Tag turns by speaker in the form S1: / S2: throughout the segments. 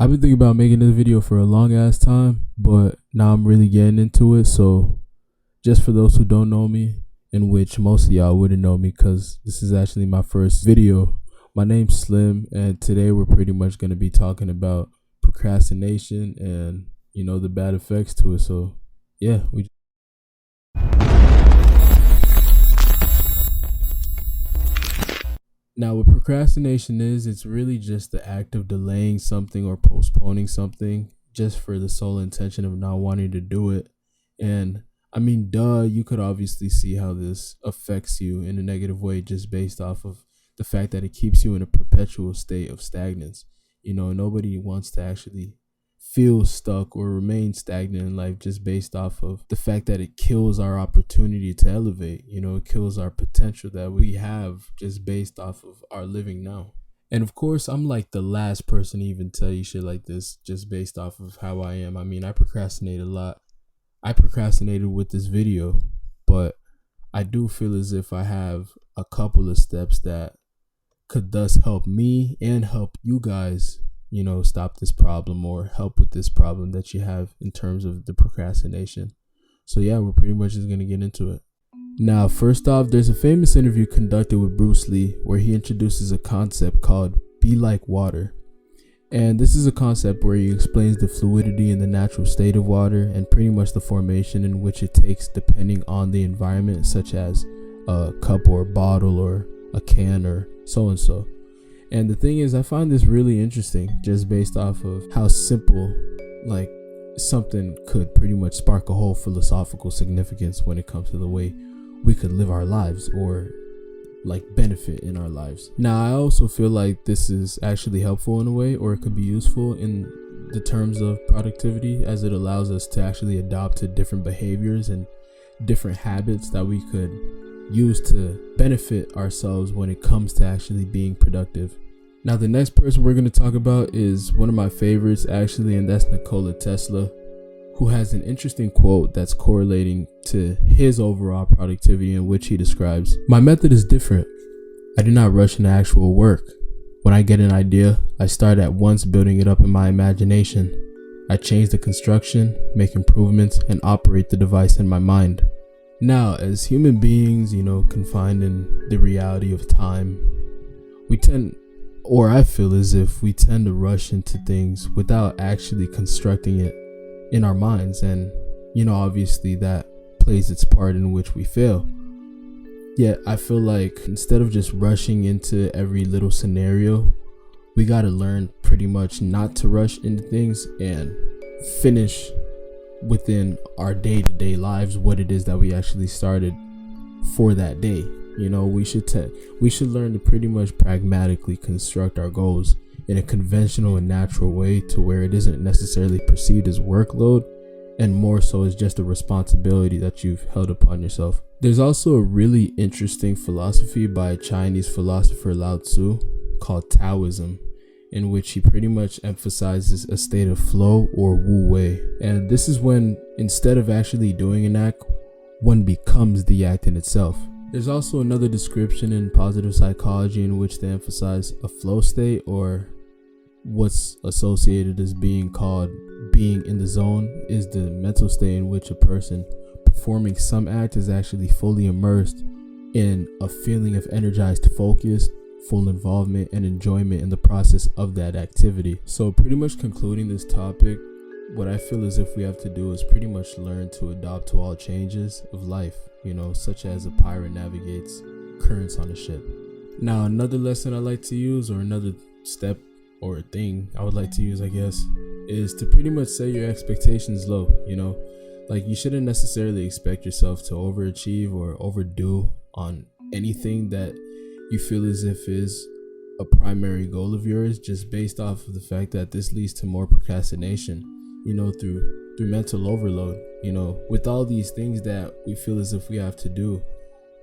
S1: I've been thinking about making this video for a long ass time, but now I'm really getting into it. So just for those who don't know me, in which most of y'all wouldn't know me because this is actually my first video. My name's Slim, and today we're pretty much going to be talking about procrastination and, the bad effects to it. So yeah, Now, what procrastination is, it's really just the act of delaying something or postponing something just for the sole intention of not wanting to do it. And I mean, you could obviously see how this affects you in a negative way just based off of the fact that it keeps you in a perpetual state of stagnance. Nobody wants to actually feel stuck or remain stagnant in life just based off of the fact that it kills our opportunity to elevate. It kills our potential that we have just based off of our living now. And of course, I'm like the last person to even tell you shit like this just based off of how I am. I mean, I procrastinate a lot. I procrastinated with this video, but I do feel as if I have a couple of steps that could thus help me and help you guys stop this problem or help with this problem that you have in terms of the procrastination. So yeah, we're pretty much just going to get into it. Now, first off, there's a famous interview conducted with Bruce Lee where he introduces a concept called be like water. And this is a concept where he explains the fluidity and the natural state of water and pretty much the formation in which it takes depending on the environment, such as a cup or a bottle or a can or so and so. And the thing is, I find this really interesting just based off of how simple, like, something could pretty much spark a whole philosophical significance when it comes to the way we could live our lives or like benefit in our lives. Now, I also feel like this is actually helpful in a way, or it could be useful in the terms of productivity, as it allows us to actually adopt to different behaviors and different habits that we could use to benefit ourselves when it comes to actually being productive. Now, the next person we're going to talk about is one of my favorites actually, and that's Nikola Tesla, who has an interesting quote that's correlating to his overall productivity, in which he describes, "My method is different. I do not rush into actual work. When I get an idea, I start at once building it up in my imagination. I change the construction, make improvements, and operate the device in my mind." Now, as human beings, confined in the reality of time, I feel as if we tend to rush into things without actually constructing it in our minds. And, obviously that plays its part in which we fail. Yet, I feel like instead of just rushing into every little scenario, we got to learn pretty much not to rush into things and finish within our day-to-day lives what it is that we actually started for that day. We should learn to pretty much pragmatically construct our goals in a conventional and natural way, to where it isn't necessarily perceived as workload and more so as just a responsibility that you've held upon yourself. There's also a really interesting philosophy by Chinese philosopher Lao Tzu called Taoism, in which he pretty much emphasizes a state of flow or wu wei. And this is when, instead of actually doing an act, one becomes the act in itself. There's also another description in positive psychology in which they emphasize a flow state, or what's associated as being called being in the zone, is the mental state in which a person performing some act is actually fully immersed in a feeling of energized focus, full involvement, and enjoyment in the process of that activity. So pretty much concluding this topic, what I feel as if we have to do is pretty much learn to adapt to all changes of life, such as a pirate navigates currents on a ship. Now, another lesson I like to use, or another step or a thing I would like to use, I guess, is to pretty much set your expectations low. Like, you shouldn't necessarily expect yourself to overachieve or overdo on anything that you feel as if is a primary goal of yours, just based off of the fact that this leads to more procrastination, through mental overload. With all these things that we feel as if we have to do,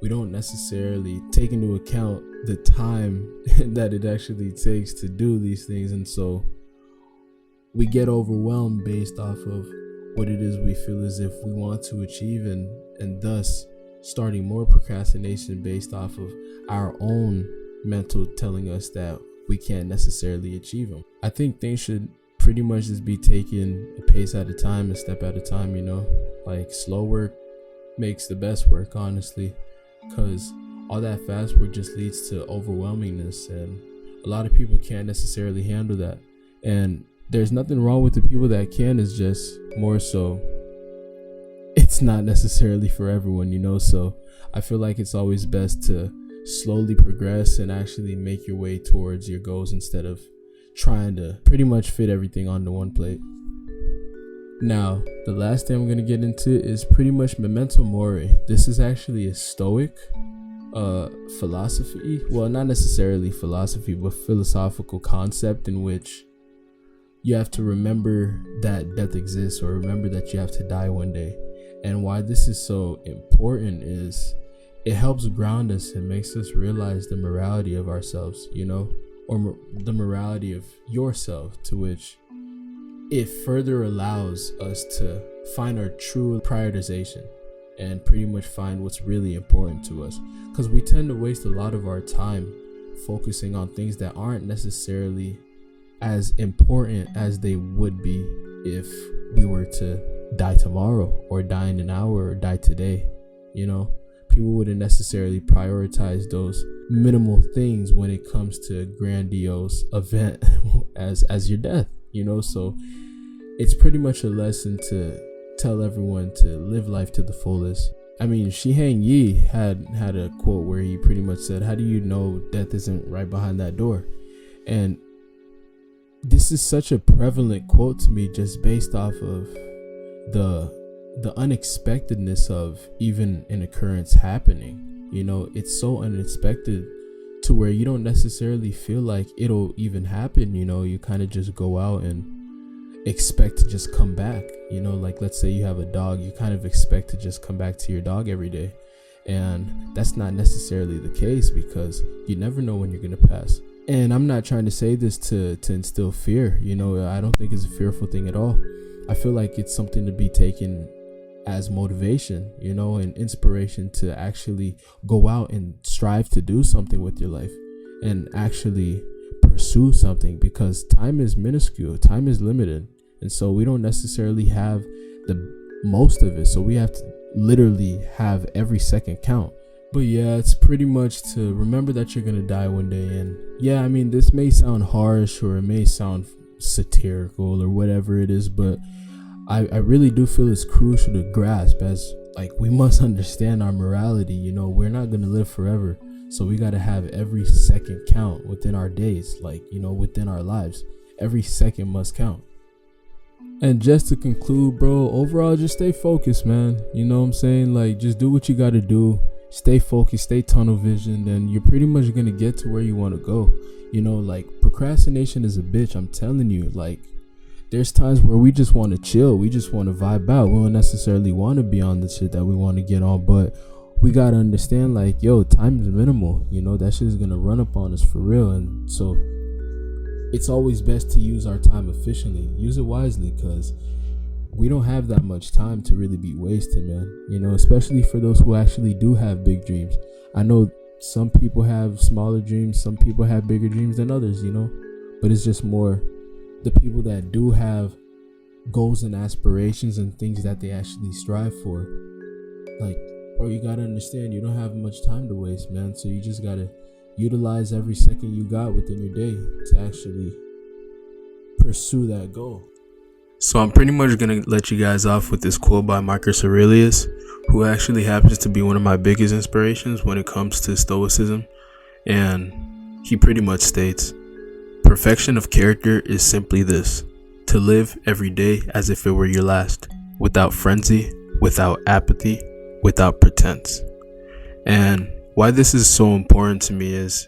S1: we don't necessarily take into account the time that it actually takes to do these things. And so we get overwhelmed based off of what it is we feel as if we want to achieve, and thus starting more procrastination based off of our own mental telling us that we can't necessarily achieve them. I think things should pretty much just be taking a pace at a time, a step at a time, like slow work makes the best work, honestly, because all that fast work just leads to overwhelmingness, and a lot of people can't necessarily handle that. And there's nothing wrong with the people that can, it's just more so it's not necessarily for everyone, so I feel like it's always best to slowly progress and actually make your way towards your goals instead of trying to pretty much fit everything onto one plate. Now, the last thing I'm going to get into is pretty much memento mori. This is actually a Stoic philosophy. Well, not necessarily philosophy, but philosophical concept in which you have to remember that death exists, or remember that you have to die one day. And why this is so important is it helps ground us and makes us realize the morality of ourselves, or the morality of yourself, to which it further allows us to find our true prioritization and pretty much find what's really important to us, because we tend to waste a lot of our time focusing on things that aren't necessarily as important as they would be if we were to die tomorrow, or die in an hour, or die today. People wouldn't necessarily prioritize those minimal things when it comes to a grandiose event as your death, so it's pretty much a lesson to tell everyone to live life to the fullest. I mean, Shihang Yi had a quote where he pretty much said, how do you know death isn't right behind that door? And this is such a prevalent quote to me, just based off of the unexpectedness of even an occurrence happening. It's so unexpected to where you don't necessarily feel like it'll even happen. You kind of just go out and expect to just come back. Like, let's say you have a dog, you kind of expect to just come back to your dog every day, and that's not necessarily the case, because you never know when you're gonna pass. And I'm not trying to say this to instill fear. I don't think it's a fearful thing at all. I feel like it's something to be taken as motivation, and inspiration to actually go out and strive to do something with your life and actually pursue something, because time is minuscule, time is limited, and so we don't necessarily have the most of it, so we have to literally have every second count. But yeah, it's pretty much to remember that you're gonna die one day. And yeah, I mean, this may sound harsh, or it may sound satirical, or whatever it is, but I really do feel it's crucial to grasp, as like we must understand our morality. We're not going to live forever, so we got to have every second count within our days, like, within our lives. Every second must count. And just to conclude, bro, overall, just stay focused, man. You know what I'm saying? Like, just do what you got to do. Stay focused, stay tunnel visioned, and you're pretty much going to get to where you want to go. Like, procrastination is a bitch, I'm telling you. Like, there's times where we just want to chill, we just want to vibe out, we don't necessarily want to be on the shit that we want to get on, but we got to understand, like, yo, time is minimal, that shit is going to run up on us for real. And so it's always best to use our time efficiently, use it wisely, because we don't have that much time to really be wasted, man. Especially for those who actually do have big dreams. I know some people have smaller dreams, some people have bigger dreams than others, but it's just more the people that do have goals and aspirations and things that they actually strive for. Like, bro, you gotta understand, you don't have much time to waste, man. So you just gotta utilize every second you got within your day to actually pursue that goal. So I'm pretty much gonna let you guys off with this quote by Marcus Aurelius, who actually happens to be one of my biggest inspirations when it comes to Stoicism. And he pretty much states, perfection of character is simply this: to live every day as if it were your last, without frenzy, without apathy, without pretense. And why this is so important to me is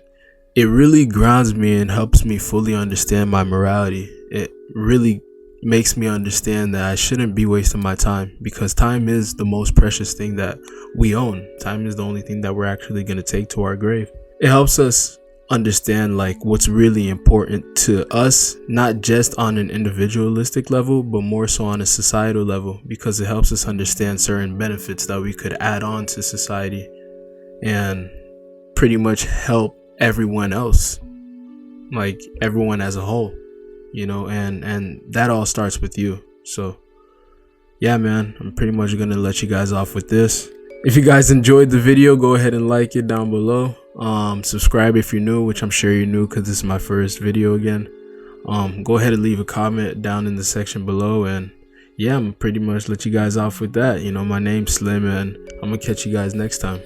S1: it really grounds me and helps me fully understand my morality. It really makes me understand that I shouldn't be wasting my time, because time is the most precious thing that we own. Time is the only thing that we're actually going to take to our grave. It helps us understand like what's really important to us, not just on an individualistic level, but more so on a societal level, because it helps us understand certain benefits that we could add on to society and pretty much help everyone else, like everyone as a whole. you know, and that all starts with you. So yeah, man, I'm pretty much gonna let you guys off with this. If you guys enjoyed the video, go ahead and like it down below. Subscribe if you're new, which I'm sure you're new because this is my first video again. Go ahead and leave a comment down in the section below, and yeah, I'm pretty much let you guys off with that. You know, my name's Slim, and I'm gonna catch you guys next time.